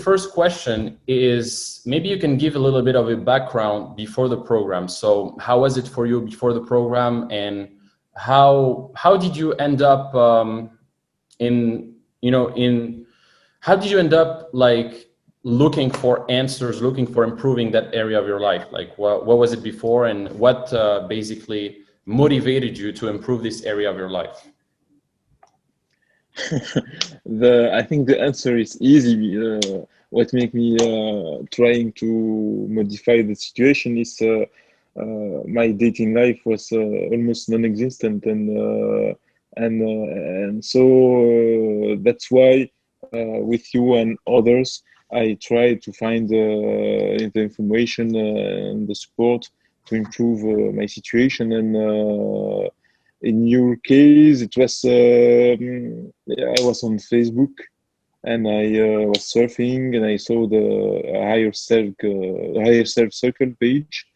first question is, maybe you can give a little bit of a background before the program. So how was it for you before the program, and how did you end up how did you end up like looking for answers, looking for improving that area of your life? Like what was it before, and what basically motivated you to improve this area of your life? I think the answer is easy. What make me trying to modify the situation is my dating life was almost non-existent, and so that's why with you and others, I try to find the information and the support to improve my situation. And in your case, it was I was on Facebook, and I was surfing, and I saw the higher self circle page,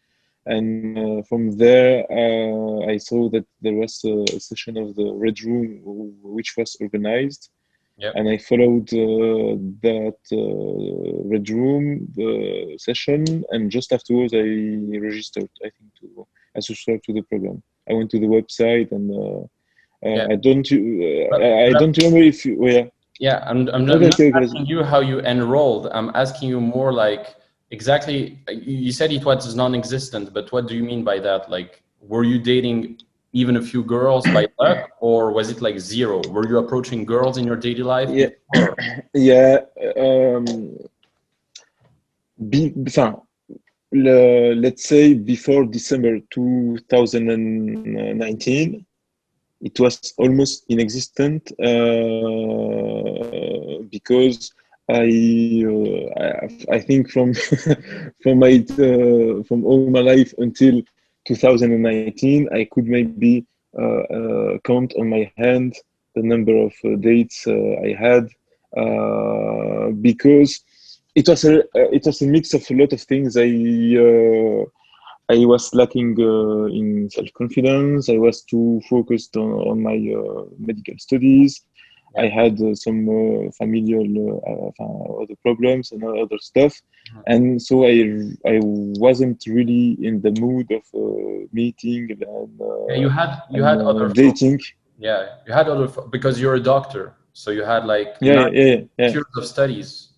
and from there I saw that there was a session of the Red Room which was organized. Yep. And I followed that Red Room, the session, and just afterwards I registered. I think I subscribed to the program. I went to the website, and Yeah. I don't remember if you, yeah. Yeah, I'm not asking you how you enrolled. I'm asking you more like exactly. You said it was non-existent, but what do you mean by that? Like, were you dating even a few girls by luck, or was it like zero? Were you approaching girls in your daily life? Yeah, before? yeah. Let's say before December 2019, it was almost inexistent because I think from from all my life until 2019, I could maybe count on my hand the number of dates I had because it was a mix of a lot of things. I was lacking in self-confidence. I was too focused on my medical studies. Yeah. I had some familial other problems and other stuff, and so I wasn't really in the mood of meeting and you had other dating. Yeah, you had other because you're a doctor, so you had like Yeah. years of studies.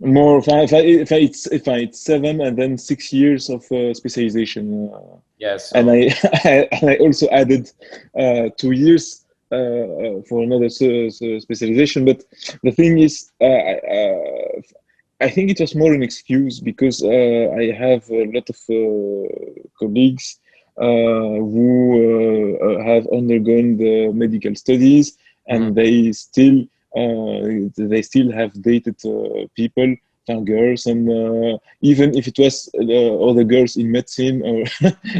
More if it's 7 and then 6 years of specialization. Yes. And I and I also added 2 years for another specialization. But the thing is, I think it was more an excuse because I have a lot of colleagues who have undergone the medical studies, and they still have dated people, girls, and even if it was other girls in medicine or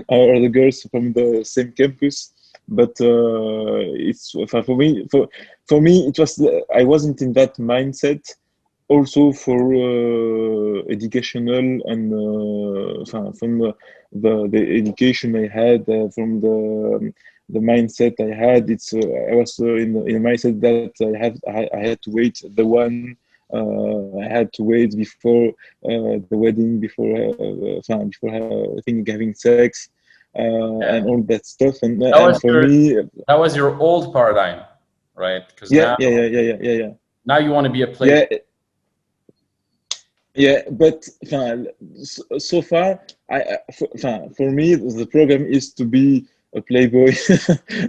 or other girls from the same campus. But it's for me it was I wasn't in that mindset. Also for educational and from the education I had from the mindset I had, I was in a mindset that I had to wait the one. I had to wait before the wedding, before having sex, and all that stuff. And for me, that was your old paradigm, right? Because yeah. Now you want to be a player. Yeah, but so far, for me, the program is to be a playboy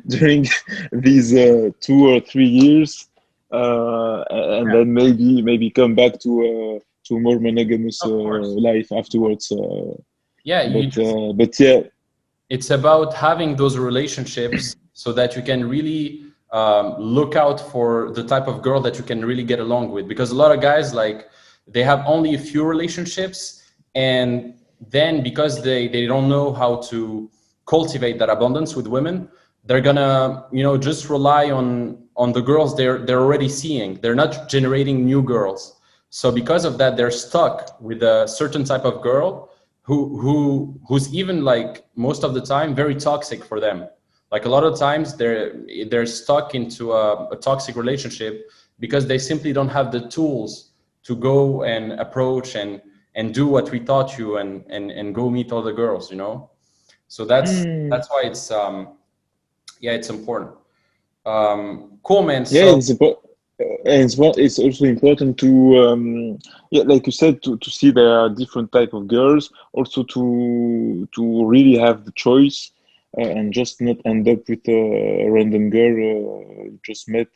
during these 2 or 3 years, and then maybe come back to a more monogamous life afterwards. But yeah, it's about having those relationships so that you can really look out for the type of girl that you can really get along with. Because a lot of guys, like, they have only a few relationships, and then because they don't know how to cultivate that abundance with women, they're gonna just rely on the girls they're already seeing. They're not generating new girls. So because of that, they're stuck with a certain type of girl who's even, like, most of the time very toxic for them. Like, a lot of times they're stuck into a toxic relationship because they simply don't have the tools to go and approach and do what we taught you and go meet all the girls, you know. So that's why it's yeah, it's important. Cool, man. Yeah, So it's also important to yeah, like you said, to see there are different type of girls, also to really have the choice, and just not end up with a random girl you just met,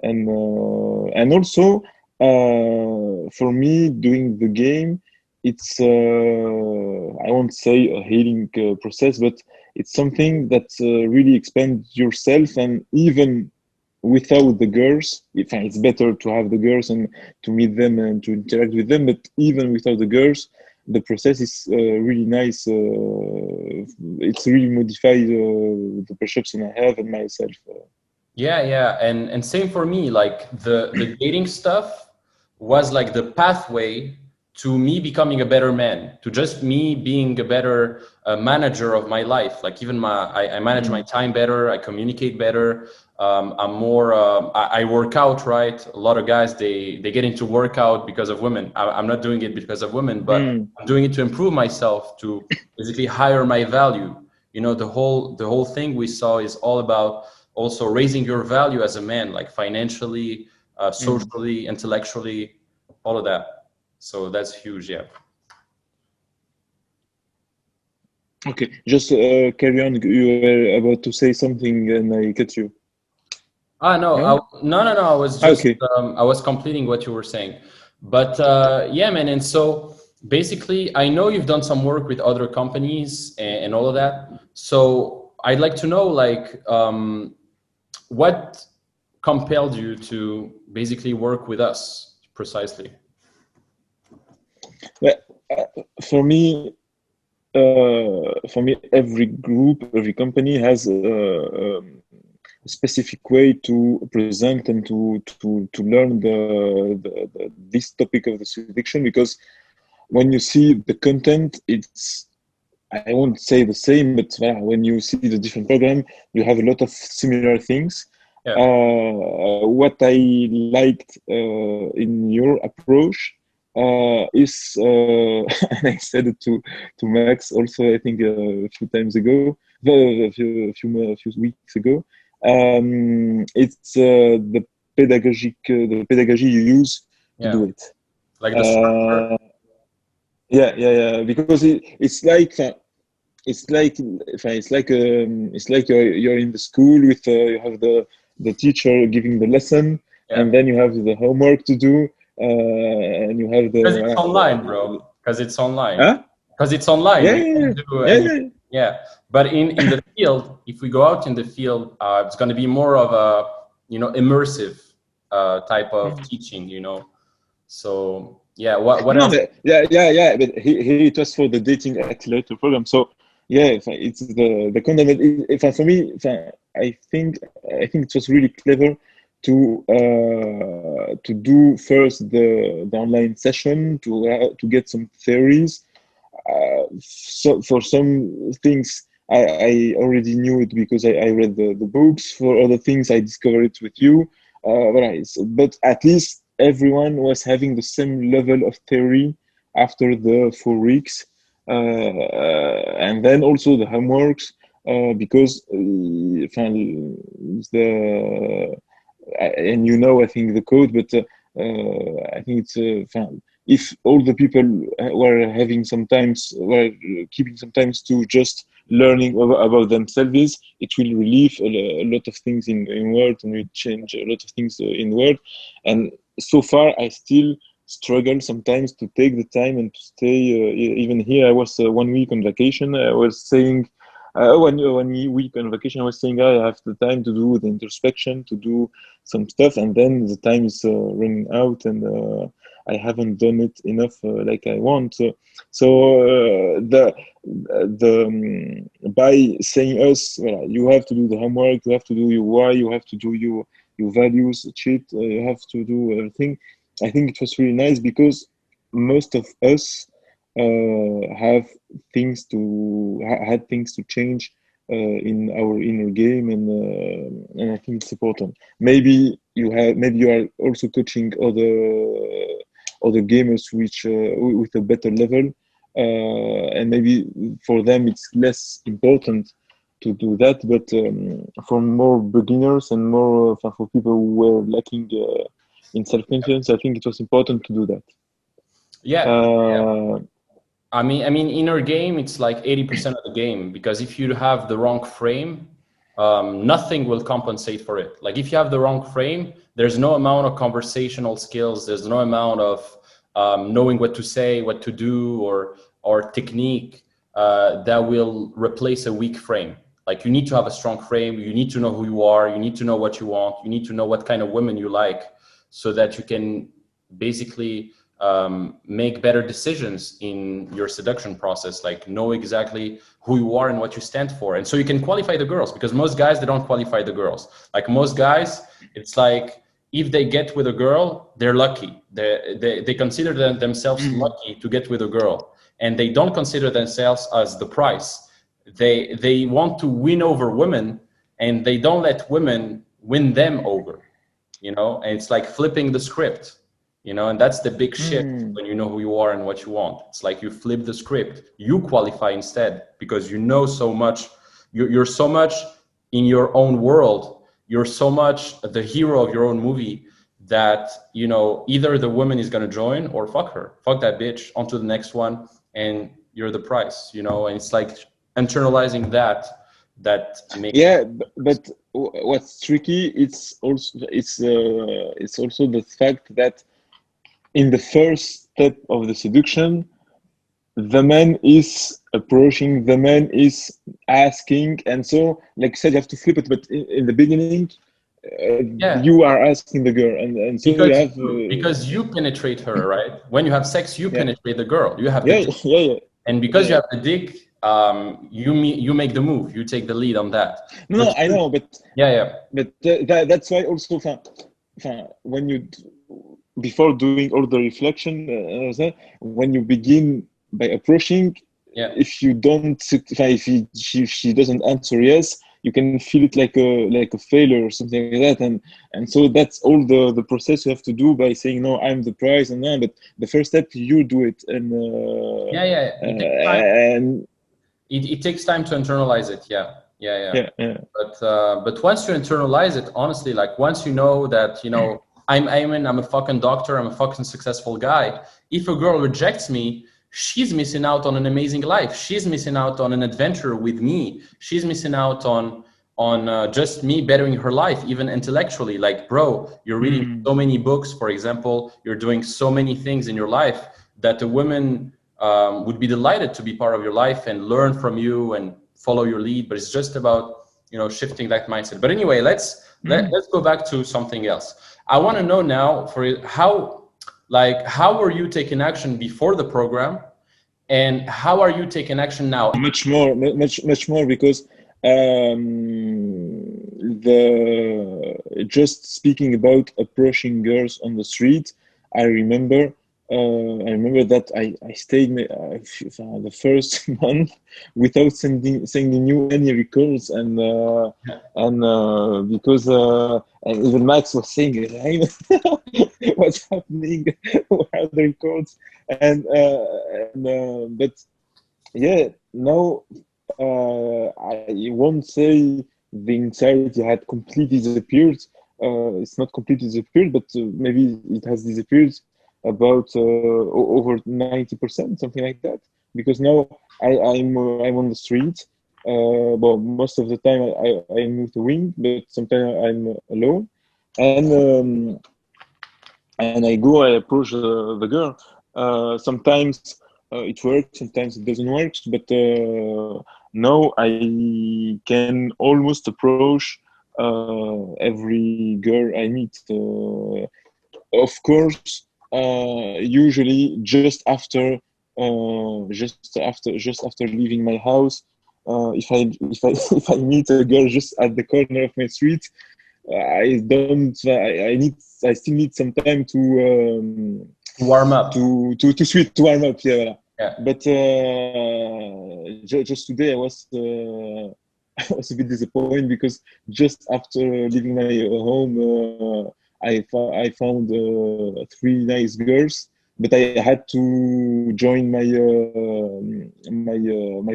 and also for me doing the game, it's I won't say a healing process, but it's something that really expands yourself, and even without the girls, it's better to have the girls and to meet them and to interact with them, but even without the girls, the process is really nice. It's really modified the perception I have and myself. yeah, yeah, and same for me. Like the dating stuff was like the pathway to me becoming a better man, to just me being a better manager of my life. Like even I manage my time better, I communicate better. I'm more. I work out, right? A lot of guys they get into workout because of women. I'm not doing it because of women, but Mm. I'm doing it to improve myself, to basically higher my value. You know, the whole thing we saw is all about also raising your value as a man, like financially, Mm. socially, intellectually, all of that. So that's huge. Yeah. Okay, just carry on. You were about to say something and I cut you. Ah, no, No? no. I was just Okay. I was completing what you were saying, but yeah, man. And so basically, I know you've done some work with other companies and all of that. So I'd like to know, like, what compelled you to basically work with us precisely? Well, for me, every group, every company has a specific way to present and to learn this topic of the seduction. Because when you see the content, it's, I won't say the same, but when you see the different program, you have a lot of similar things. Yeah. What I liked in your approach is, and I said it to Max also, I think a few times ago, a few weeks ago. It's the pedagogy you use to Yeah. do it. Like the structure. Uh, yeah. Because it's like you're in the school with you have the teacher giving the lesson, Yeah. and then you have the homework to do, and you have Because it's online, the bro. Because it's online. huh? Because it's online. Yeah, You yeah, can do yeah, and yeah, yeah. But in the field, if we go out in the field, it's going to be more of a immersive type of yeah. teaching. So yeah. What No, else? but yeah. But here it was for the dating accelerator program. So yeah, it's the content. For me, I think it was really clever to do first the online session to get some theories. So for some things, I already knew it because I read the books. For other things, I discovered it with you. But at least everyone was having the same level of theory after the 4 weeks, and then also the homeworks, because the and I think the code, but I think it's if all the people were keeping sometimes to just learning about themselves, it will relieve a lot of things in Word, and will change a lot of things in Word. And so far, I still struggle sometimes to take the time and to stay. Even here, I was 1 week on vacation. I was saying. 1 week on vacation, I was saying I have the time to do the introspection, to do some stuff, and then the time is running out, and I haven't done it enough like I want. By saying us, well, you have to do the homework, you have to do your why, you have to do your values sheet, you have to do everything. I think it was really nice because most of us have had things to change in our inner game, and I think it's important. Maybe you are also coaching other gamers which with a better level, and maybe for them it's less important to do that. But for more beginners and more for people who were lacking in self-confidence, I think it was important to do that. Yeah. I mean, inner game, it's like 80% of the game, because if you have the wrong frame, nothing will compensate for it. Like if you have the wrong frame, there's no amount of conversational skills. There's no amount of knowing what to say, what to do, or technique that will replace a weak frame. Like you need to have a strong frame. You need to know who you are. You need to know what you want. You need to know what kind of women you like, so that you can basically make better decisions in your seduction process, like know exactly who you are and what you stand for. And so you can qualify the girls, because most guys, they don't qualify the girls. Like most guys, it's like if they get with a girl, they're lucky. They consider themselves lucky to get with a girl, and they don't consider themselves as the prize. They want to win over women, and they don't let women win them over, you know. And it's like flipping the script. You know, and that's the big shift when you know who you are and what you want. It's like you flip the script. You qualify instead, because you know so much. You're so much in your own world. You're so much the hero of your own movie that, you know, either the woman is going to join or fuck her. Fuck that bitch, on to the next one, and you're the prize, you know. And it's like internalizing that makes... Yeah, but what's tricky, it's also the fact that in the first step of the seduction, the man is approaching, the man is asking, and so, like you said, you have to flip it. But in the beginning, you are asking the girl, and so because you have because you penetrate her, right? When you have sex, you penetrate the girl. You have the dick. And because you have the dick, you make the move. You take the lead on that. No, I know, but but that's why also, when you, before doing all the reflection, when you begin by approaching, if you don't, if she doesn't answer yes, you can feel it like a failure or something like that, and so that's all the process you have to do by saying, no, I'm the prize, and but the first step, you do it, and it takes time to internalize it. But once you internalize it, honestly, like once you know that, you know, I'm Aimen, I'm a fucking doctor, I'm a fucking successful guy. If a girl rejects me, she's missing out on an amazing life. She's missing out on an adventure with me. She's missing out on just me bettering her life, even intellectually. Like, bro, you're reading so many books, for example, you're doing so many things in your life that a woman would be delighted to be part of your life and learn from you and follow your lead. But it's just about, you know, shifting that mindset. But anyway, let's go back to something else. I want to know now, how were you taking action before the program, and how are you taking action now? Much more, because just speaking about approaching girls on the street, I remember that I stayed the first month without sending you any records, and because and even Max was saying, hey, what's happening? Where are the records? But yeah, now I won't say the anxiety had completely disappeared. It's not completely disappeared, but maybe it has disappeared about over 90%, something like that. Because now I'm on the street. Well, most of the time I'm with the wing, but sometimes I'm alone, and I approach the girl. Sometimes it works, sometimes it doesn't work, but now I can almost approach every girl I meet. Of course, usually just after leaving my house, if I meet a girl just at the corner of my street, I still need some time to warm up, to warm up. Yeah. But just today I was I was a bit disappointed because just after leaving my home, I found three nice girls, but I had to join my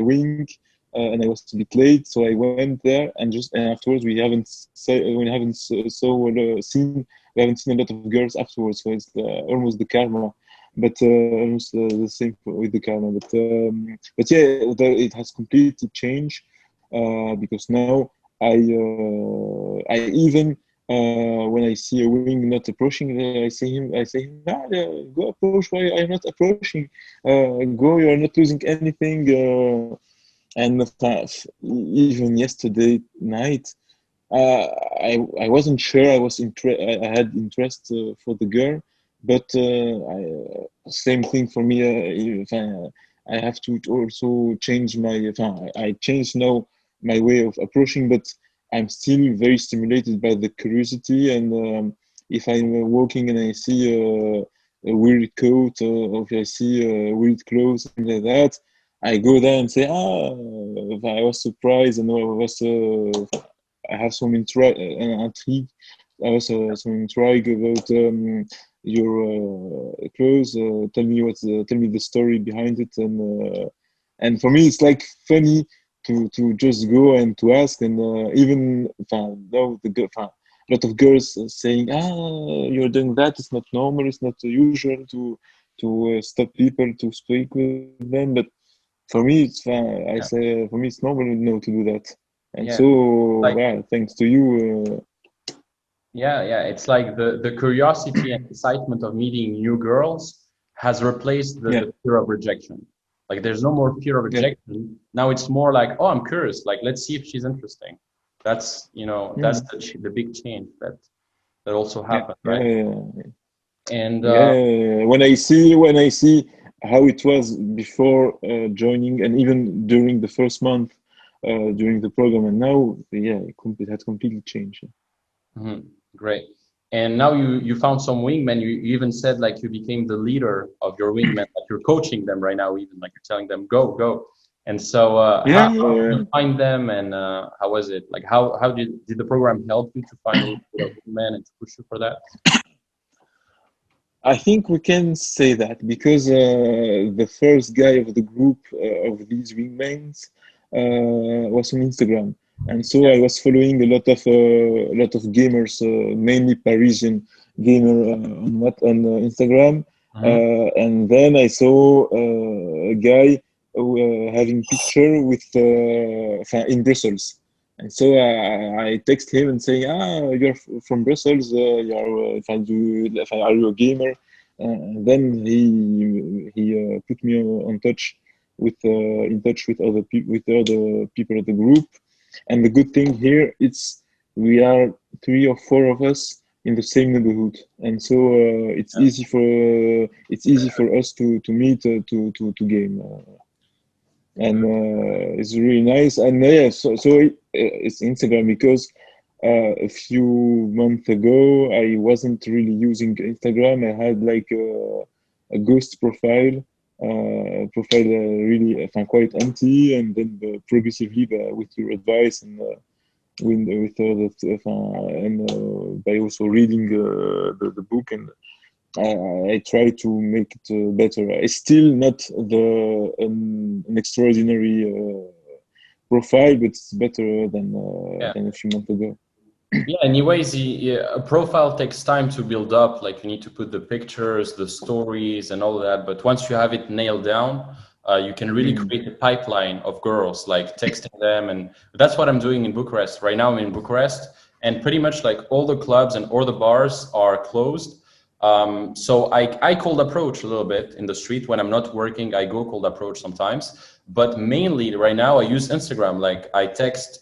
wing, and I was a bit late, so I went there, and afterwards we haven't seen a lot of girls afterwards, so it's almost the karma, but almost the same with the karma, but yeah, it has completely changed because now I even when I see a wing not approaching, I say him, ah, go approach. Why are you not approaching? Go, you are not losing anything. And even yesterday night, I wasn't sure. I had interest for the girl, but same thing for me. I have to also change my. I changed now my way of approaching, but I'm still very stimulated by the curiosity. And if I'm walking and I see a weird coat, or if I see weird clothes, something like that, I go there and say, ah, I was surprised, and I have some intrigue. I was some intrigue about your clothes. Tell me the story behind it, and for me, it's like funny to just go and to ask, and even now a lot of girls saying, ah, you're doing that. It's not normal. It's not usual to stop people to speak with them, but for me, it's I Yeah, say for me it's normal no to do that, and yeah. so Like, yeah, thanks to you. yeah. It's like the curiosity and excitement of meeting new girls has replaced Yeah, the fear of rejection. Like, there's no more fear of yeah, rejection. Now it's more like, oh, I'm curious. Like, let's see if she's interesting. That's, that's mm, the big change that also yeah, happened, yeah, right? yeah, And yeah. When I see how it was before joining, and even during the first month during the program, and now, yeah, it had completely changed. mhm, great. And now you found some wingmen. You even said like you became the leader of your wingmen. Like, you're coaching them right now, even like you're telling them go go. And so Yeah, how did yeah, you find them, and how was it? Like, how did the program help you to find a little bit of wingmen and to push you for that? I think we can say that because the first guy of the group of these wingmans was on Instagram, and so Yeah. I was following a lot of gamers, mainly Parisian gamer on Instagram, Hmm. and then I saw a guy having picture with in Brussels. And so I text him and say, ah, you're from Brussels. You're, if I are you a gamer? Then he put me in touch with with other people of the group. And the good thing here, it's we are three or four of us in the same neighborhood, and so Yeah. it's easy for us to meet to game. And Good. it's really nice. And yeah, it's Instagram because a few months ago I wasn't really using Instagram. I had like a ghost really quite empty, and then progressively with your advice and by also reading the book, and I try to make it better. It's still not an extraordinary profile, but it's better Yeah. than a few months ago. Yeah, anyways, a profile takes time to build up. Like, you need to put the pictures, the stories, and all of that. But once you have it nailed down, you can really Mm. create a pipeline of girls, like texting them. And that's what I'm doing in Bucharest. Right now, I'm in Bucharest, and pretty much like all the clubs and all the bars are closed. So I cold approach a little bit in the street when I'm not working. I go cold approach sometimes, but mainly right now I use Instagram. Like, I text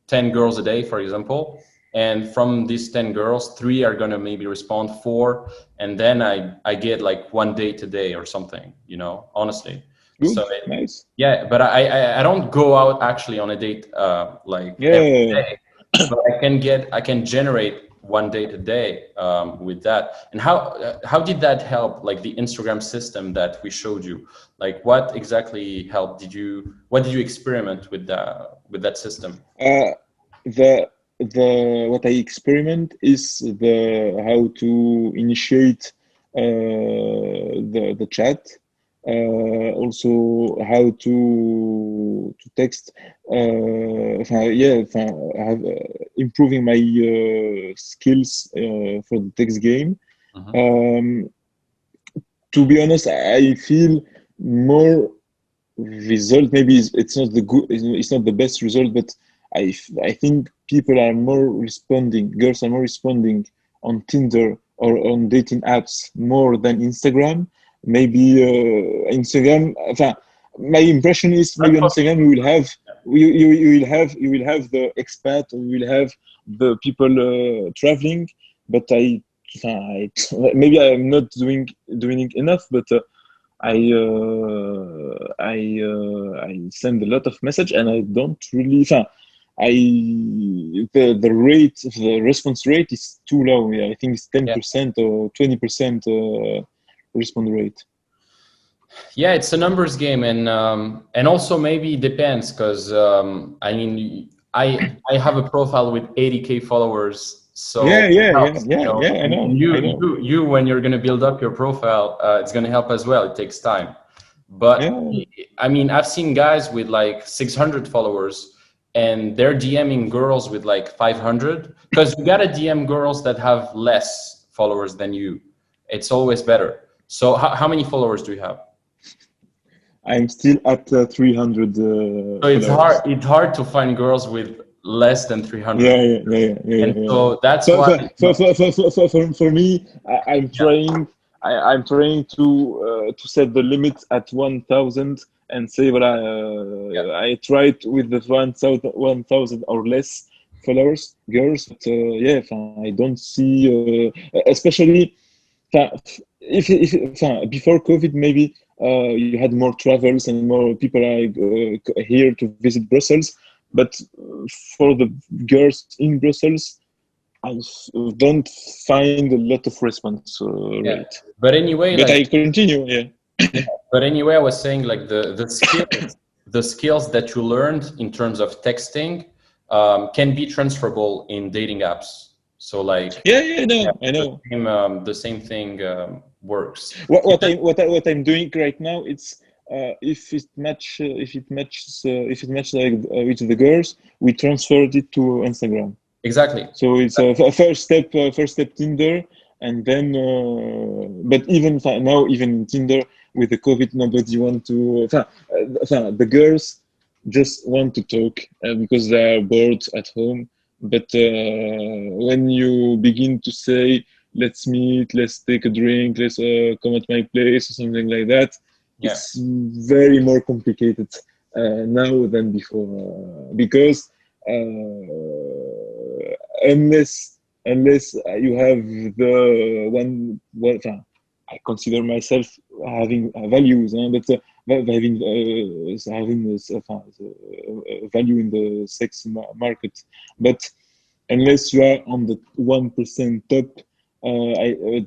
10 girls a day, for example, and from these 10 girls, three are gonna maybe respond, four, and then I get like one date a day or something, honestly. Good, So nice. yeah, but I don't go out actually on a date like every Yeah, day, but I can generate one date a day with that. And how did that help, like the Instagram system that we showed you? Like what exactly helped? What did you experiment with that system? The what I experiment is the how to initiate the chat. Also how to text. Have improving my skills for the text game. Mhm. To be honest, I feel more result. Maybe it's not the good, it's not the best result, but I think people are more responding, girls are more responding on Tinder or on dating apps more than Instagram. Maybe Instagram. My impression is maybe on Instagram you will have the expat, or you will have the people traveling, but maybe I'm not doing it enough, but. I send a lot of message, and I don't really. The rate, the response rate is too low. Yeah, I think it's 10% or 20% response rate. Yeah, it's a numbers game, and also maybe it depends, because I mean I have a profile with 80K followers. So Yeah, it helps, I know, and I know. you when you're going to build up your profile, it's going to help as well. It takes time, but Yeah, I mean, I've seen guys with like 600 followers, and they're DMing girls with like 500, because you got to DM girls that have less followers than you. It's always better. So how many followers do you have? I'm still at 300 So followers. it's hard to find girls with less than 300. And Yeah. so that's For why, for me, yeah, I'm trying to set the limit at 1,000 and say, well, yeah, I tried with the 1,000 or less followers, girls, but I don't see, especially if before COVID, maybe you had more travels and more people are here to visit Brussels. But for the girls in Brussels, I don't find a lot of response yeah. rate. But anyway, But like, I continue, yeah. yeah, but anyway, I was saying like the skills that you learned in terms of texting can be transferable in dating apps. So like, Yeah, yeah, I know. the same thing works. What I'm doing right now, it's if it matches like with the girls, we transferred it to Instagram. Exactly. So it's a first step Tinder, and then but even now, even in Tinder with the COVID, nobody want to. The girls just want to talk because they are bored at home. But when you begin to say, "Let's meet, let's take a drink, let's come at my place," or something like that, Yeah. it's very more complicated now than before because unless you have the one. Well, I consider myself having values, but having value in the sex market. But unless you are on the 1% top,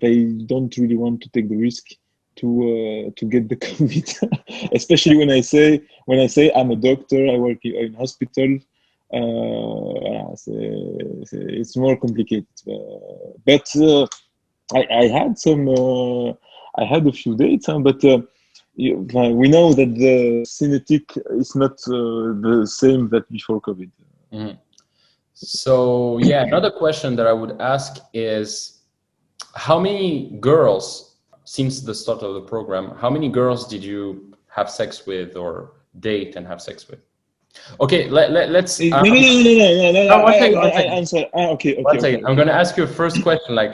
they don't really want to take the risk to get the COVID. Especially when I say I'm a doctor, I work in hospital. It's more complicated. But I had I had a few dates, but we know that the Cinetic is not the same that before COVID. Mhm. So yeah, another question that I would ask is, how many girls, since the start of the program, how many girls did you have sex with or date and have sex with? Okay, let's no, one second, one I second, answer. one second. I'm Okay. going to ask you a first question, like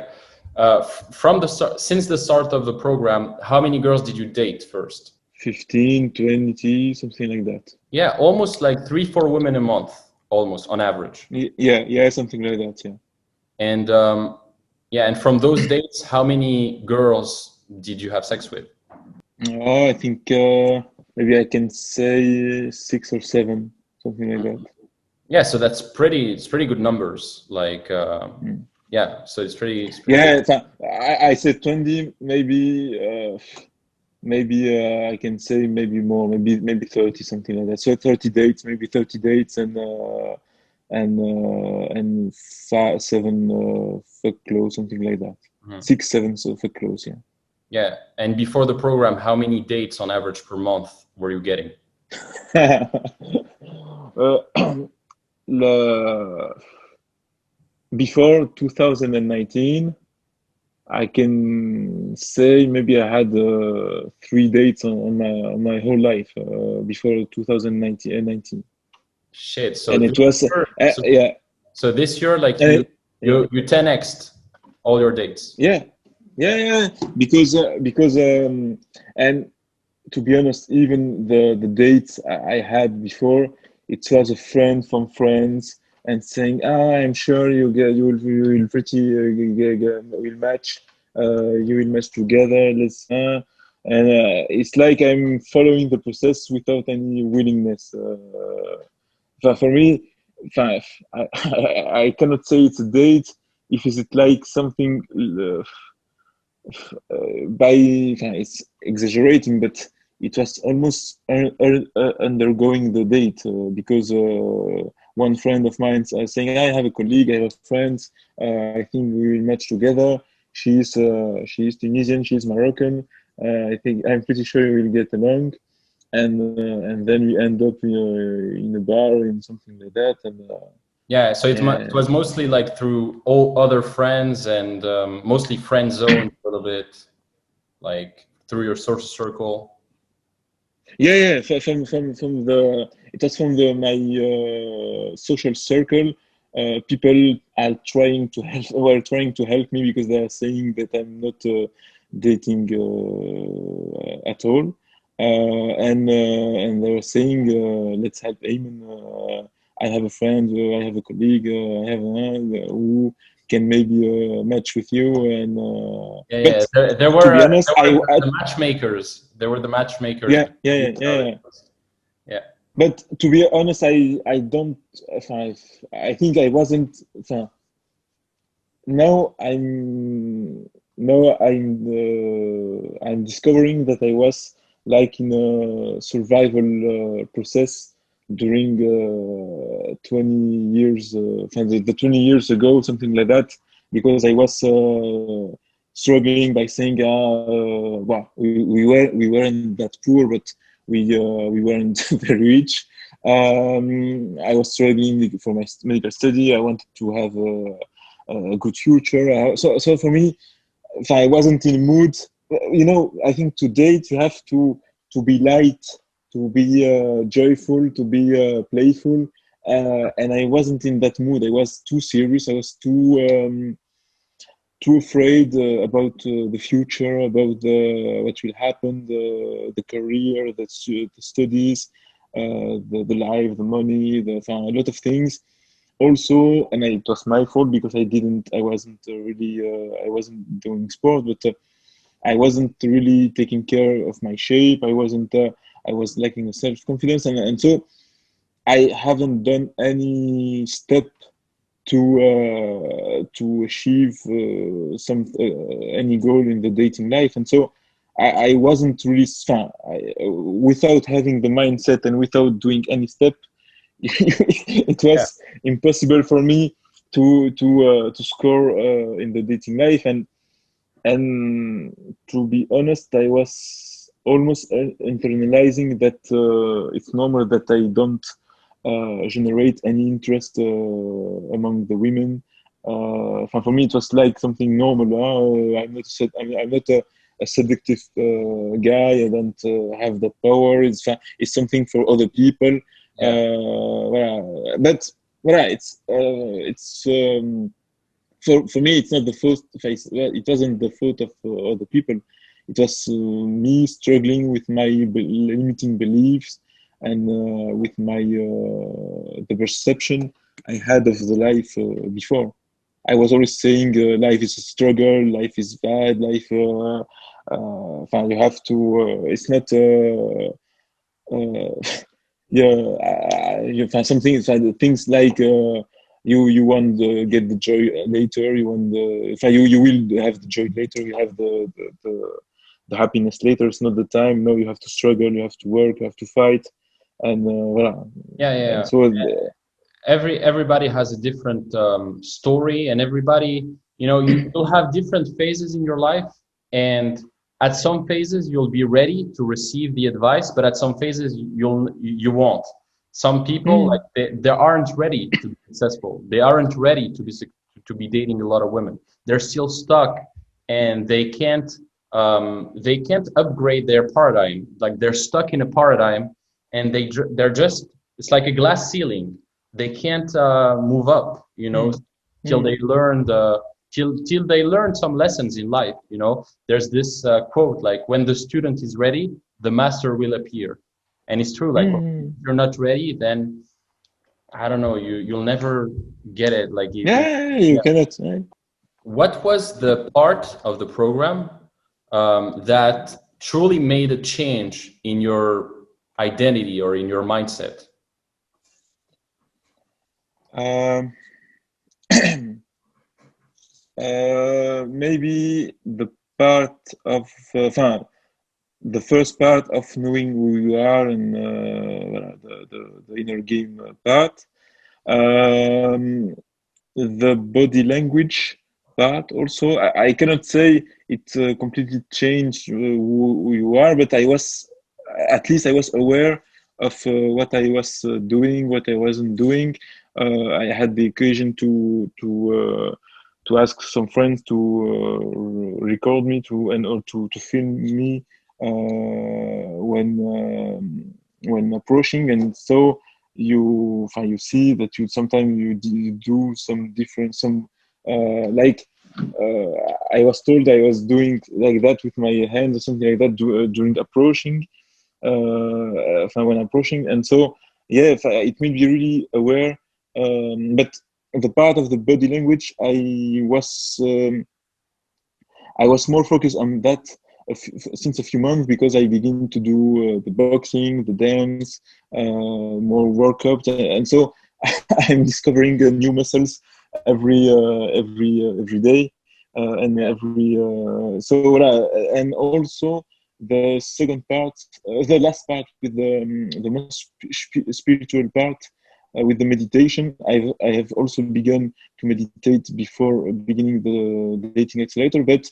from the start, since the start of the program, how many girls did you date first? 15, 20, something like that. Yeah, almost like 3, 4 women a month, almost on average. Yeah, something like that. Yeah. And yeah, and from those dates, how many girls did you have sex with? Oh, I think maybe I can say 6 or 7, something like that. Yeah, so it's pretty good numbers. Like, Mm. Yeah, so it's pretty Yeah, I said 20, maybe I can say maybe more, maybe 30, something like that. So 30 dates, maybe 30 dates, and seven fuck close, something like that. Mhm. 6, 7 so fuck close, yeah. Yeah, and before the program, how many dates on average per month were you getting? Le- Before 2019, I can say maybe I had 3 dates on my whole life before 2019. Shit. So And this it was year, yeah, so this year, like and yeah, you 10x'd all your dates. yeah, yeah, because and to be honest, even the dates I had before, it was a friend from friends and saying, "Ah, I'm sure you will pretty will match, you will match together. Let's." And it's like I'm following the process without any willingness. For me, I cannot say it's a date if is it like something by it's exaggerating, but it was almost undergoing the date because one friend of mine saying, I have a colleague, I have friends, I think we will match together. She's Tunisian, she's Moroccan. I'm pretty sure we will get along, and then we end up in a bar in something like that, and Yeah, so yeah. it was mostly like through all other friends and mostly friend zone a little bit, like through your social circle. Yeah, from the it was from the my social circle. People are trying to help were trying to help me because they are saying that I'm not dating at all, and they were saying let's help Aimen. I have a friend, I have a colleague, I have who can maybe match with you, and Yeah, but yeah. to be honest, There were the matchmakers. There were the matchmakers yeah, between yeah, each yeah, other. yeah. Yeah. But to be honest, I don't. I think I wasn't. Now I'm discovering that I was like in a survival process during 20 years, the 20 years ago, something like that, because I was struggling by saying, well, we weren't that poor, but we weren't very rich. I was struggling for my medical study. I wanted to have a good future. So for me, if I wasn't in the mood, I think to date you have to be light, to be joyful, to be playful, and I wasn't in that mood. I was too serious. I was too afraid about the future, about what will happen, the career, the studies, the life, the money, a lot of things. Also, and it was my fault because I wasn't really, I wasn't doing sport, but I wasn't really taking care of my shape. I was lacking self-confidence, and so I haven't done any step to achieve any goal in the dating life, and so I wasn't really without having the mindset and without doing any step. It Yeah. was impossible for me to score in the dating life, and to be honest, I was almost internalizing that it's normal that I don't generate any interest among the women. For me, it was like something normal. I'm not a seductive guy. I don't have the power. It's something for other people. Yeah. But it's for me, it's not the fault. It wasn't the fault of other people. It was me struggling with my limiting beliefs and with my the perception I had of the life before. I was always saying life is a struggle, life is bad, life. You have to. It's not. Uh, yeah, you find something. Things like. you won't get the joy later. You won't. You will have the joy later. You have the happiness later. It's not the time. No, you have to struggle. You have to work. You have to fight, and voilà. Yeah, yeah, And yeah. so Everybody has a different story, and everybody, you'll have different phases in your life, and at some phases you'll be ready to receive the advice, but at some phases you won't. Some people, like, they aren't ready to be successful. They aren't ready to be dating a lot of women. They're still stuck, and they can't upgrade their paradigm. Like, they're stuck in a paradigm, and they're just, it's like a glass ceiling. They can't move up, till they learn till they learn some lessons in life. There's this quote, like, when the student is ready, the master will appear. And it's true. Like, if you're not ready, then I don't know, you'll never get it. Like, yeah, you yeah. cannot. Right? What was the part of the program that truly made a change in your identity or in your mindset? Um, maybe the part of the first part of knowing who you are, and the inner game part, the body language part also. I cannot say it completely changed who you are, but at least I was aware of what I was doing, what I wasn't doing. I had the occasion to ask some friends to record me or to film me when approaching, and so you see that you sometimes you do some different like I was told I was doing like that with my hands or something like that during approaching when approaching, and so yeah, it made me really aware. But the part of the body language, I was more focused on that since a few months, because I begin to do the boxing, the dance, more workouts, and so I'm discovering new muscles every day, and and also the second part, the last part with the most spiritual part. With the meditation, I have also begun to meditate before beginning the dating accelerator, but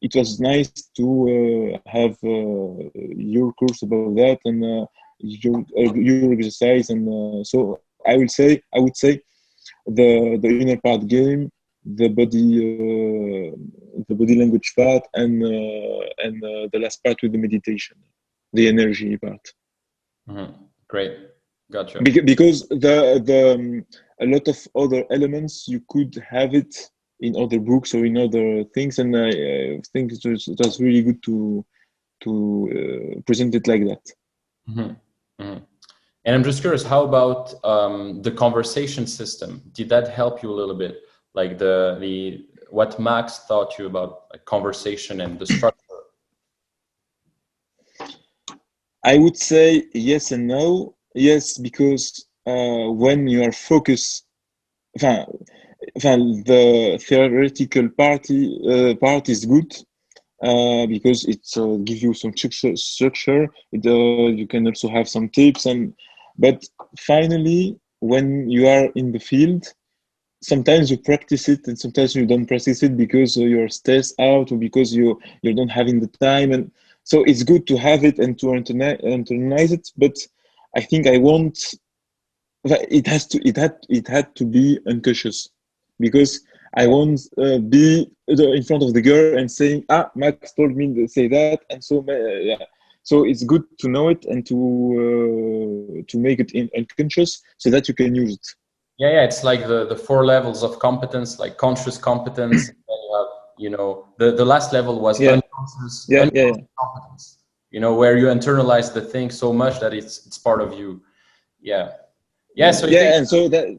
it was nice to have your course about that, and your exercise, and so I would say the inner part game, the body language part, and the last part with the meditation, the energy part. Great, gotcha. Because a lot of other elements you could have it in other books or in other things, and I think it was really good to present it like that. And I'm just curious, how about the conversation system? Did that help you a little bit? Like the what Max taught you about conversation and the structure? I would say yes and no. Yes, because when you are focused, the theoretical part is good, because it gives you some structure. You can also have some tips, but finally, when you are in the field, sometimes you practice it and sometimes you don't practice it because you're stressed out, or because you don't having the time, and so it's good to have it and to internalize it. But I think I won't. It had to be unconscious, because I won't be in front of the girl and saying, Max told me to say that, and so yeah. So it's good to know it and to make it unconscious so that you can use it. Yeah, it's like the 4 levels of competence, like conscious competence. And then you have, the last level was unconscious competence. Where you internalize the thing so much that it's part of you. Yeah. So you think, and so that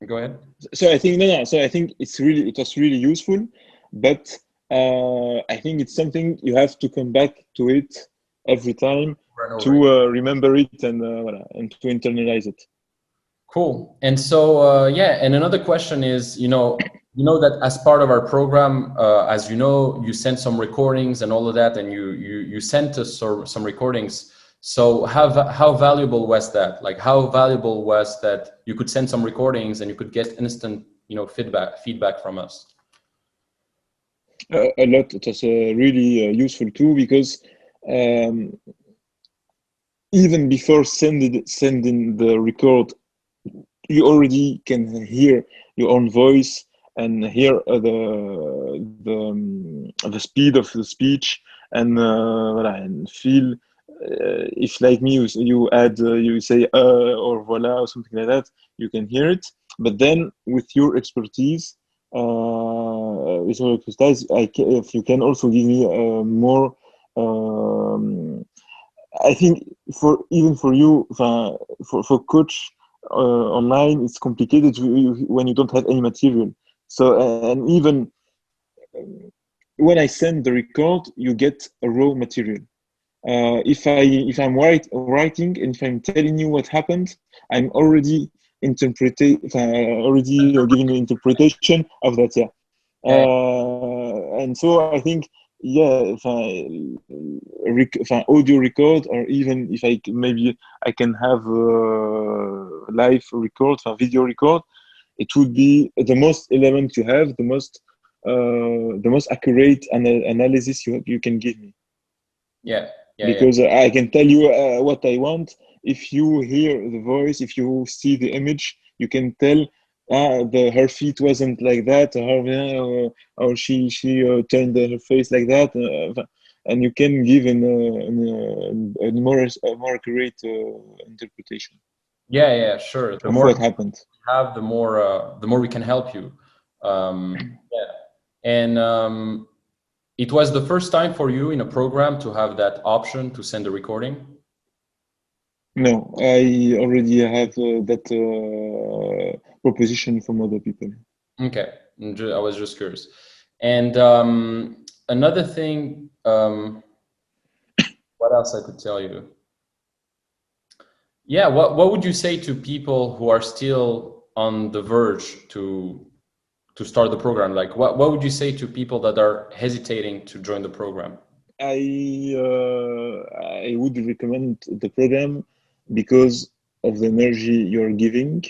go ahead. So I think no. So I think it was really useful, but I think it's something you have to come back to it every time to remember it, and to internalize it. Cool. And so, yeah, and another question is, you know that as part of our program, as you know, you sent some recordings and all of that, and you sent us some recordings. So how valuable was that? Like, how valuable was that you could send some recordings and you could get instant, feedback from us? A lot. It was really useful too, because um, even before sending the record, you already can hear your own voice and hear the speed of the speech, and voilà, and feel if, like me, you add you say or voila or something like that, you can hear it. But then with your expertise, if you can also give me more. I think for even for you, for coach online, it's complicated when you don't have any material. So and even when I send the record, you get a raw material. If I'm writing and if I'm telling you what happened, I'm already giving an interpretation of that. Yeah, Yeah, and so I think, yeah, if I audio record, or even if maybe I can have live record, video record, it would be the most element you have, the most accurate analysis you can give me, yeah, yeah, yeah. because I can tell you what I want. If you hear the voice, if you see the image, you can tell her feet wasn't like that, or she turned her face like that, and you can give a more accurate interpretation Yeah, yeah, sure. The of more what happened. you have, the more we can help you. Yeah, and it was the first time for you in a program to have that option to send a recording. No, I already have that proposition from other people. Okay, I was just curious. And another thing, what else I could tell you? Yeah, what would you say to people who are still on the verge to start the program? Like, what would you say to people that are hesitating to join the program? I would recommend the program because of the energy you're giving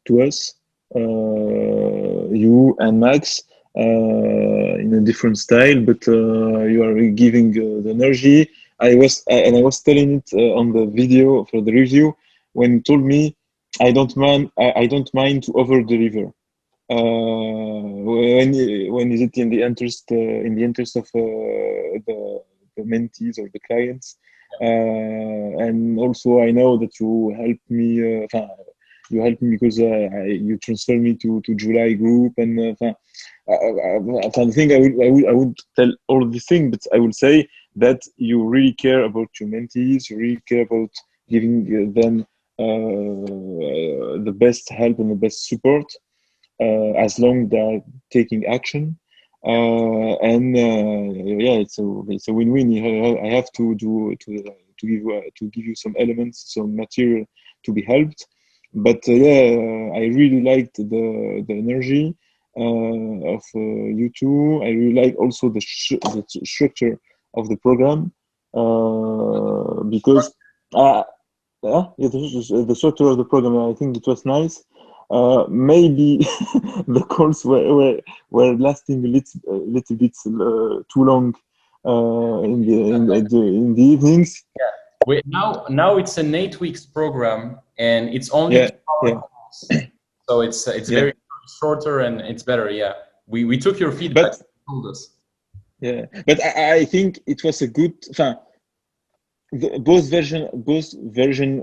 to us, you and Max, in a different style, but you are giving the energy. I was telling it on the video for the review when you told me I don't mind to over deliver. When is it in the interest of the mentees or the clients, and also I know that you help me because you transfer me to July group, and I think I would tell all these things, but I will say that you really care about your mentees, you really care about giving them the best help and the best support, as long as they're taking action. And yeah, it's a win-win. I have to give you some elements, some material to be helped. But yeah, I really liked the energy of you two. I really like also the structure of the program, because yeah, the structure of the program, I think it was nice. Maybe the calls were lasting a little bit too long in the evenings. Now it's an 8 weeks program and it's only Yeah, 2 hour yeah, calls. So it's yeah. very shorter and it's better. Yeah, we took your feedback. But You told us. yeah, but I think it was a good. Both version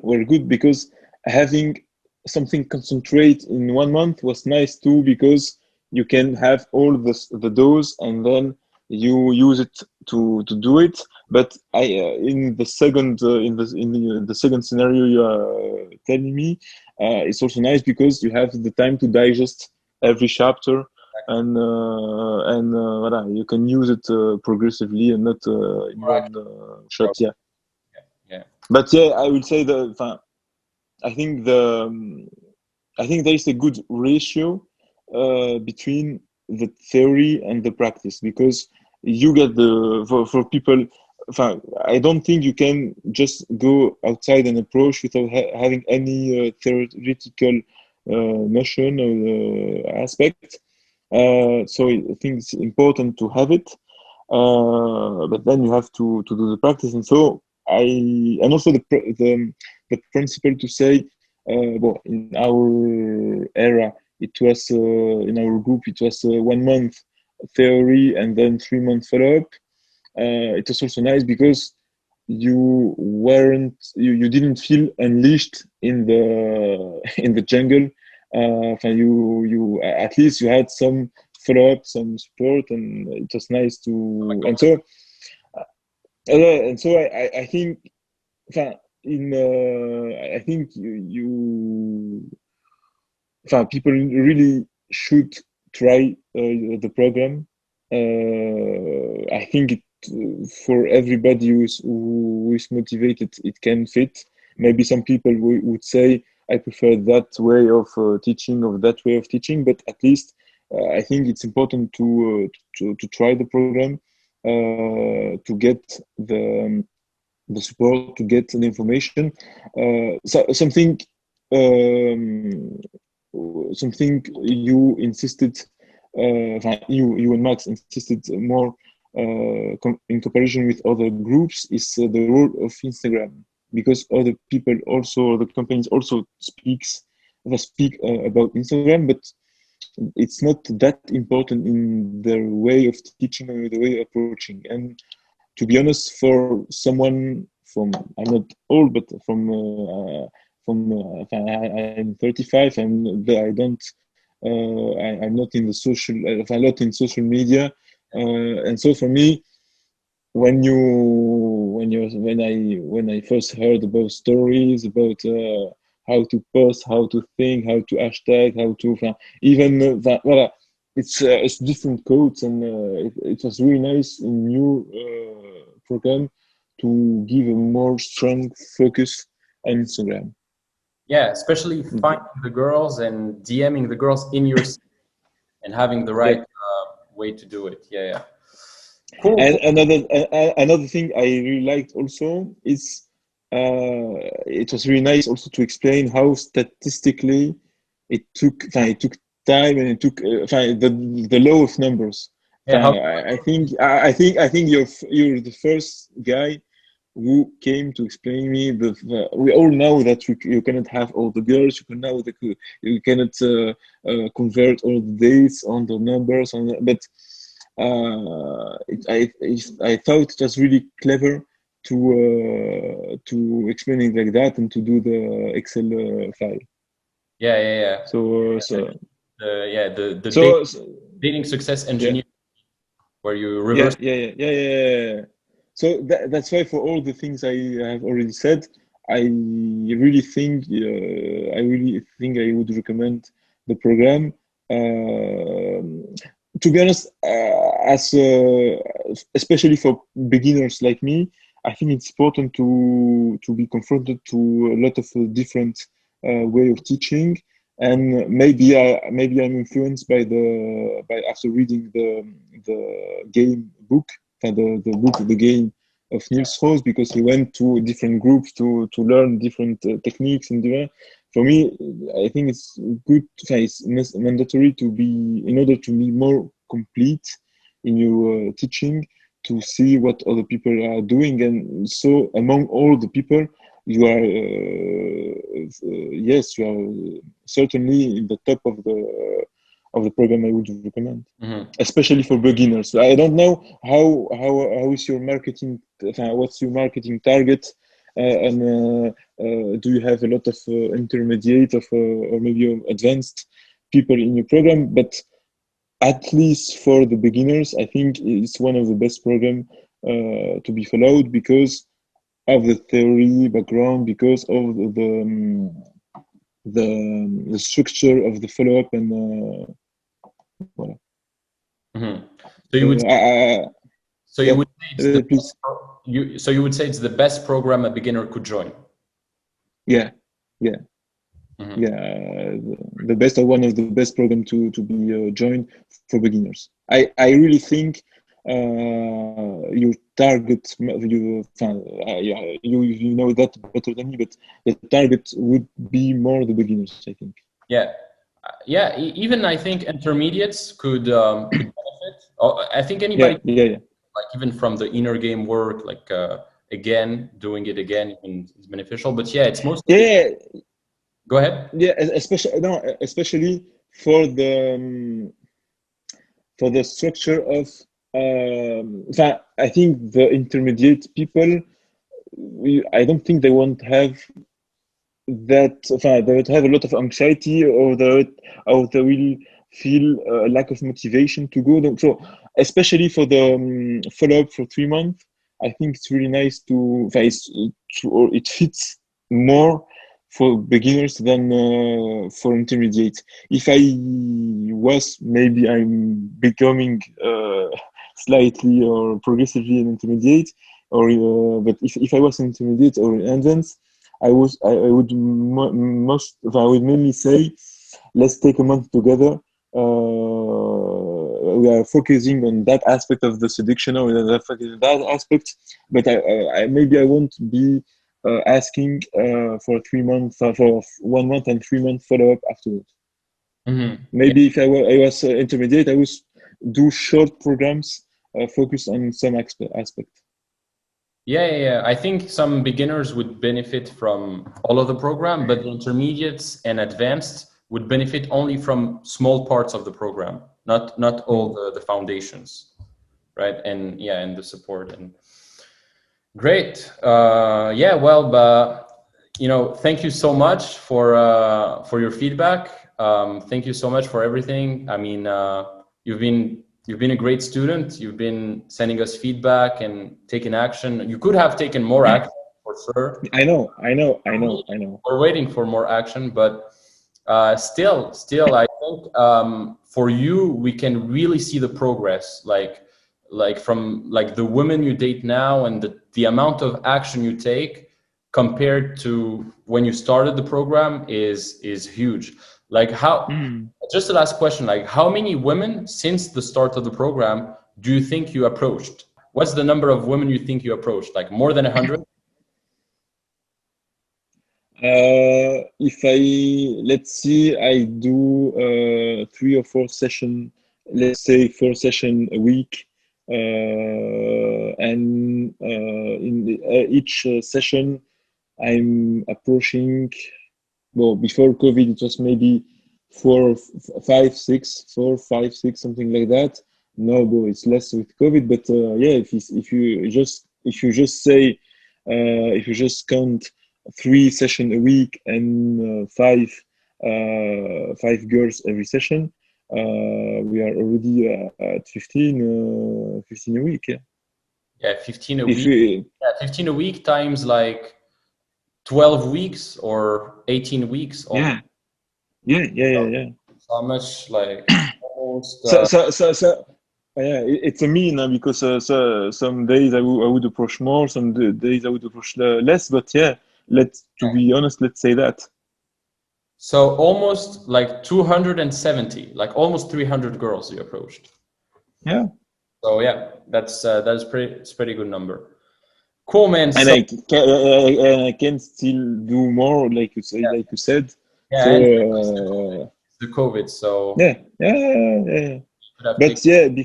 were good, because having something concentrate in 1 month was nice too, because you can have all the dose and then you use it to do it. But I in the second in the second scenario you are telling me, it's also nice because you have the time to digest every chapter, and voilà, you can use it progressively and not in one shot. Yeah. Yeah. But yeah, I will say I think I think there is a good ratio between the theory and the practice, because you get for people. I don't think you can just go outside and approach without having any theoretical notion or aspect. So I think it's important to have it, but then you have to do the practice. And so and also the principle to say, well, in our era, it was in our group, it was 1 month theory and then 3 month follow-up. It was also nice because you didn't feel unleashed in the in the jungle. You at least you had some follow-up, some support, and it was nice to. And so I think, I think people really should try the program. I think for everybody who is motivated, it can fit. Maybe some people would say, I prefer that way of teaching or that way of teaching, but at least I think it's important to try the program, to get the support, to get the information. Um, Something you insisted, you and Max insisted more in comparison with other groups, is the role of Instagram, because other people also, the companies also speak about Instagram, but it's not that important in their way of teaching or the way of approaching. And to be honest, for someone from, I'm not old, but I'm 35, and I don't, I'm not in the social, I'm not in social media, and so for me, when I first heard about stories about how to post, how to think, how to hashtag, how to even it's different codes, and it was really nice in your program to give a more strong focus on Instagram. Yeah, especially finding the girls and DMing the girls in your city and having the right way to do it. Yeah, yeah. Cool. And another thing I really liked also is it was really nice also to explain how statistically it took time, and it took the law of numbers. Yeah, I think you're the first guy who came to explain me that we all know that you cannot have all the girls, you cannot convert all the dates on the numbers, but I thought it was really clever to explain it like that and to do the Excel file. Yeah, yeah, yeah. So dating success engineer, where you yeah, reverse. yeah. So that's why, for all the things I have already said, I really think I would recommend the program. To be honest, especially for beginners like me, I think it's important to be confronted to a lot of different way of teaching, and maybe I'm influenced by after reading the game book, the book the game of Niels Rose, because he went to different groups to learn different techniques and different. For me, I think it's good. It's mandatory to be, in order to be more complete in your teaching, to see what other people are doing, and so among all the people, you are yes, you are certainly in the top of the program. I would recommend, especially for beginners. I don't know how is your marketing, what's your marketing target, and do you have a lot of intermediate or maybe advanced people in your program? But at least for the beginners, I think it's one of the best programs to be followed, because of the theory background, because of the structure of the follow-up, and voilà. So you would please. You would say it's the best program a beginner could join. Yeah. Mhm. Yeah, the best or one of the best program to be joined for beginners. I really think your target, yeah, you know that better than me, but the target would be more the beginners, I think. Yeah. Yeah, even I think intermediates could benefit. I think Yeah, anybody, yeah, yeah. like even from the inner game work, like again, doing it again even is beneficial. But yeah, it's mostly. Yeah, Go ahead. yeah, especially no, especially for the structure of I think the intermediate people, I don't think they won't have that they would have a lot of anxiety, or they will feel a lack of motivation to go. So especially for the follow-up for 3 months, I think it's really nice or it fits more for beginners than for intermediate. If I was, maybe I'm becoming slightly or progressively an intermediate, but if I was an intermediate or an advanced, I would most I would mainly say, let's take a month together. We are focusing on that aspect of the seduction, or that aspect, but maybe I won't be asking for 3 months, for 1 month and 3 month follow up afterwards. Hmm. Yeah, Maybe if I was intermediate, I would do short programs focused on some aspect. yeah, yeah, yeah. I think some beginners would benefit from all of the program, but the intermediates and advanced would benefit only from small parts of the program, not all Mm. the foundations, right? And yeah, and the support. And great. Yeah, well, but thank you so much for your feedback. Thank you so much for everything. I mean, you've been a great student. You've been sending us feedback and taking action. You could have taken more action for sure. I know, I know, I know, I know. We're waiting for more action, but still, I think for you, we can really see the progress, like from like the women you date now and the amount of action you take compared to when you started the program is huge. Like how, Mm. just the last question, like how many women since the start of the program do you think you approached? What's the number of women you think you approached? Like more than 100? If let's see, I do 3 or 4 session, let's say 4 session a week, and each session I'm approaching. Well, before COVID, it was maybe 4, 5, 6, something like that. No, but it's less with COVID. But yeah, if you just say, if you just count 3 session a week and five girls every session, we are already at 15 a week. Yeah. Yeah, 15 a If week. we, Yeah, 15 a week times like 12 weeks or 18 weeks almost. yeah, yeah, yeah, yeah, yeah. How much like almost Yeah, it's a mean, because some days I would approach more, some days I would approach less. But yeah, to be honest, let's say that. so almost like 270, like almost 300 girls you approached. Yeah, So yeah, that's pretty good number. Cool, man. and So I can still do more, like you said. yeah, So and the COVID, so yeah, yeah, yeah, yeah, yeah. could have taken.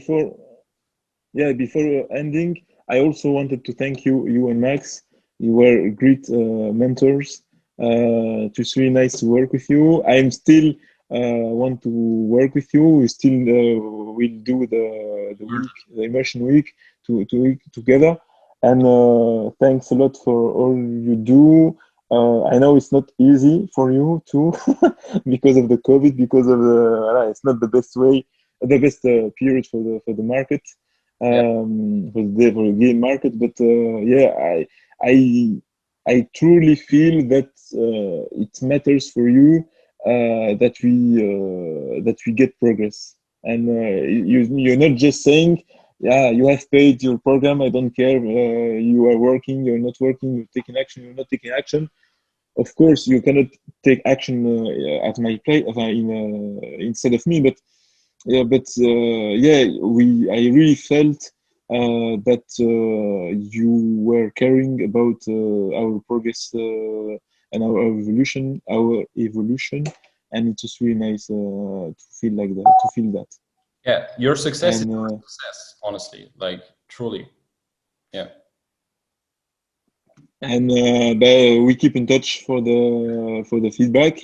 But before ending, I also wanted to thank you and Max. You were great mentors. It was really nice to work with you. I'm still want to work with you. We still will do the immersion week together. And thanks a lot for all you do. I know it's not easy for you too, because of the COVID, because of it's not the best way, the best period for the market, Yeah, for the game market. But yeah, I I truly feel that it matters for you, that we get progress, and you're not just saying, yeah, you have paid your program, I don't care, you are working, you're not working, you're taking action, you're not taking action. of course, you cannot take action at my place instead of me, but yeah, I really felt that you were caring about our progress and our evolution, and it was really nice to feel like that, to feel that. Yeah, your success is And our success, honestly, like truly. Yeah. we keep in touch for the feedback,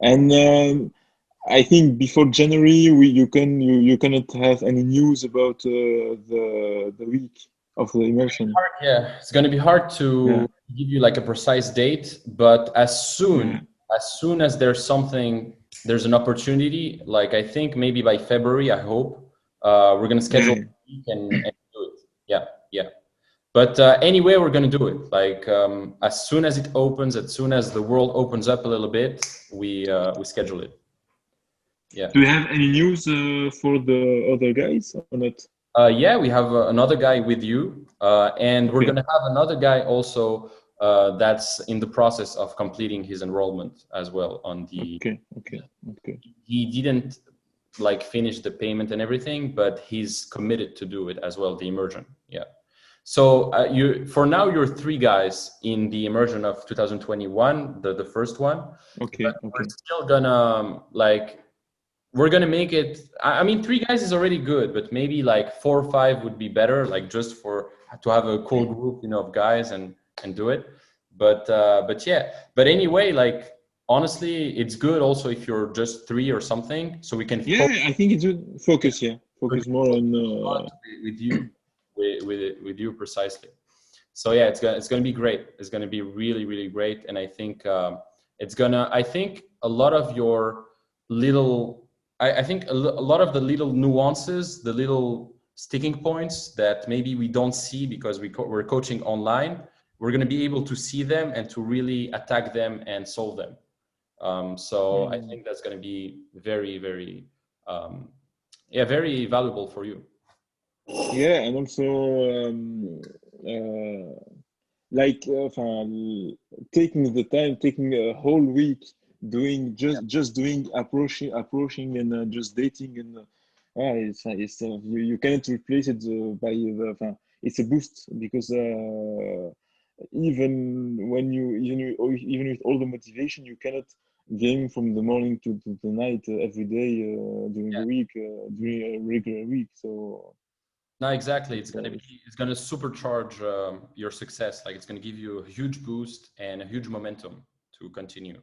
and I think before January you cannot have any news about the week of the immersion. Yeah, it's going to be hard Yeah, to give you like a precise date, but yeah, as soon as there's an opportunity, like I think maybe by February, I hope, we're going to schedule yeah, a week and do it. Yeah, yeah. But anyway, we're going to do it. Like as soon as it opens, as soon as the world opens up a little bit, we schedule it. Yeah. Do you have any news for the other guys or not? Yeah, we have another guy with you, and we're Okay, going to have another guy also that's in the process of completing his enrollment as well on the. okay, okay, okay. He didn't like finish the payment and everything, but he's committed to do it as well, the immersion. Yeah. So for now, you're three guys in the immersion of 2021, the first one, but Okay, we're okay. still gonna like we're gonna make it. I mean, three guys is already good, but maybe like 4 or 5 would be better, like just for to have a core group, of guys and do it. But yeah. But anyway, like honestly, it's good also if you're just three or something, so we can Yeah, focus I think it should focus. Yeah, focus more on. with you, with you precisely. So yeah, it's gonna be great. It's gonna be really really great, and I think I think a lot of your little I think a lot of the little nuances, the little sticking points that maybe we don't see because we're coaching online, we're gonna be able to see them and to really attack them and solve them. So I Mm. think that's gonna be very very um, yeah, very valuable for you. Yeah, and also like taking the time, taking a whole week doing just doing approaching and just dating and you cannot replace it by it's a boost because even with all the motivation you cannot game from the morning to the night every day during Yeah. the week during a regular week so No, exactly. it's It's gonna supercharge your success. Like it's gonna give you a huge boost and a huge momentum to continue.